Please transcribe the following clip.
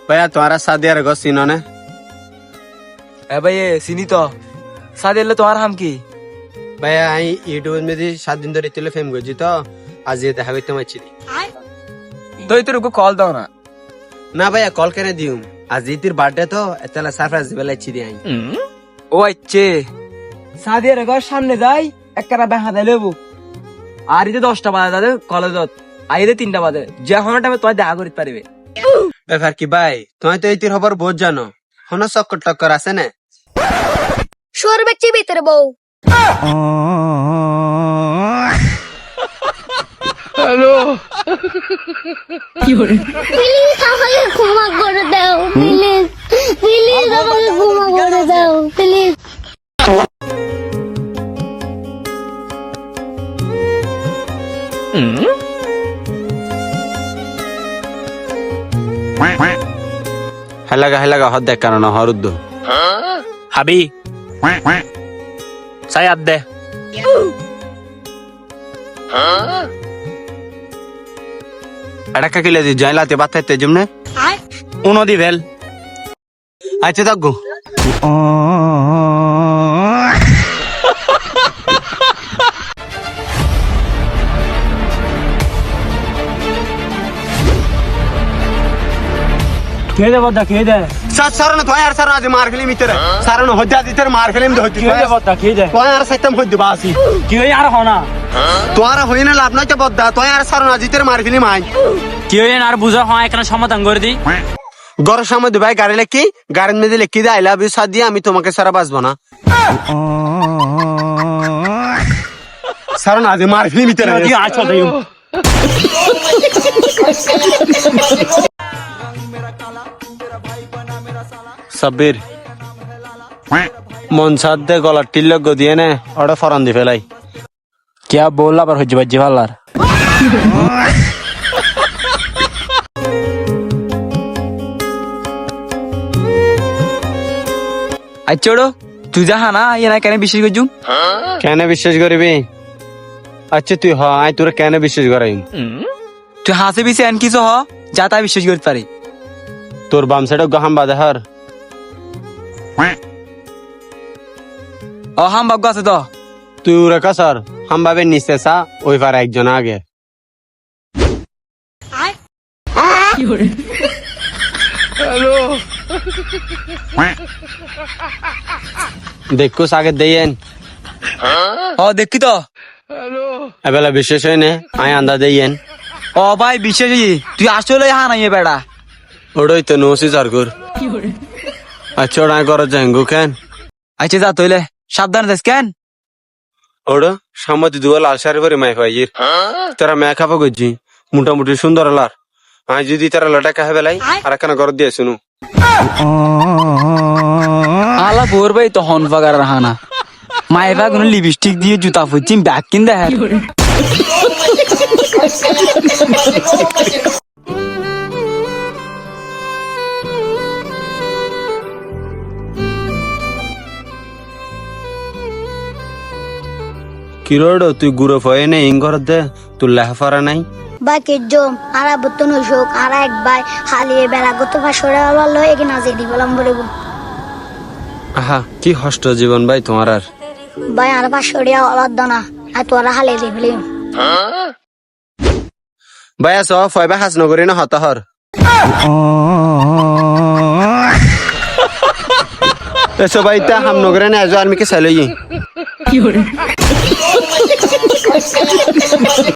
ভাইয়া তোমারা সাদিয়ার গো চিনো না? ভাই চিনি তো সাদ এলে তোমার হাম কি ভাইয়া আমি ইউটিউবের মধ্যে 7 দিন ধরে তুলে ফেম করছি তো আজ দেখা করতে পারছি তুই তোর কল দাও না। না ভাইয়া কল কেন দিউম আজ ইতির বার্থডে তো এতলা সারপ্রাইজ বেলাইছি দি আই ও আচ্ছা সাদিয়ার ঘর সামনে যাই একটা দেখা দেয় লেবু আর ইতে 10টা বাজে দাদা কলেজত আইতে 3টা বাজে যে কোনো টাইমে তোমার দেখা করতে পারবে। ব্যাপার কি ভাই তুমি তো ইতির খবর বহুত জানো কোনো চক্কর টক্কর আছে না? শুয়ার বাচ্চা ভিতরে বউ প্লিজ আমাকে ক্ষমা করে দাও প্লিজ প্লিজ আমাকে ক্ষমা করে দাও প্লিজ। হেলাগা হদ দেখ কারণ হরুদ্দ হাবি সাই আদ দে এটা কাকিলে দি জাইলাতে বাতাইতে জমনে উনো দি ভেল আচ্ছা দাগু কে দে বদ্দা কে দে সারণ তো আর সারণ আজ মার খেলি মিতরে সারণ হজ্জা দিতের মার খেলি মিতে হজ্জা কে দে বদ্দা কে দে তো আর সাইতাম হজ্জা বাসি কি হই আর হনা তো আর হই না লাভ নাই তো বদ্দা তো আর সারণ আজ দিতের মার খেলি মাই কি হই আর বুঝা হয় এখানে সমাধান করে দি গরের সামনে ভাই গাড়ি লেখি গাড়ির মধ্যে লিখি দে আই লাভ ইউ সাদিয়া আমি তোমাকে সারা বাসবো না সারণ আজ মার খেলি মিতরে আচ্ছা দেই সাব্বির মন সাদ দে গলার টিল্লক দিয়ে নে ওটা ফরান দি ফেলাই क्या बोल আবার হজ্জি বাজ্জি ভালার আচ্ছা তুই যা না এনা কেন বিশ্বাস করছু কেন বিশ্বাস করিবি আচ্ছা তুই হ আই তোর কেন বিশ্বাস করাই তুই হাসে বিছে এন কিছু হ যা তা বিশ্বাস করতে পারি তোর বাম সাইড গহাম বাদে হর ও হাম ভাগ্য আছে তো তুই উরে কাসর হাম ভাবে নিচে সা ওই পার একজন আগে দেখুস আগে দেন ও দেখি তো এবেলা বিশেষ হয় না আই আন্দা দেন ও ভাই বিশ্বাস তুই আসলে হা নাই বেড়া ওড়ই তো নোসি সারকুর আচ্ছা ওড়া করো জাঙ্গু কেন আচ্ছা যা তইলে সাবধান যাস কেন ওড়ো সামতি দুয়া লাল শাড়ি পরে মাই ফাইজির তারা মে খাবো গজি মোটামুটি সুন্দর লার আই যদি তারা লটা কাহে বেলাই আর কেন ঘর দিয়ে শুনু আলা গোর ভাই তো হন ফাগার হানা মাইফা কোন লিপস্টিক দিয়ে জুতা ফুচিম ব্যাগ কিন দে কিরোড় তুই গুরো ফয়ে নে ইং ঘর দে তুই লেহাফারা নাই বাকি জম আরা বতন হোক আরা এক ভাই হালিয়ে বেলা গত ভাষরে আলো এগিয়ে না যেদি বললাম বলব আহা কি হষ্ট জীবন ভাই তোমার আর ভাই আর ভাষরে আলাদ না আর তোরা হালিয়ে দিবলি ভাই আস ফয়বা হাস নগরী না হতাহর এসো ভাই তা হাম নগরে না আজ আর মিকে চাইলই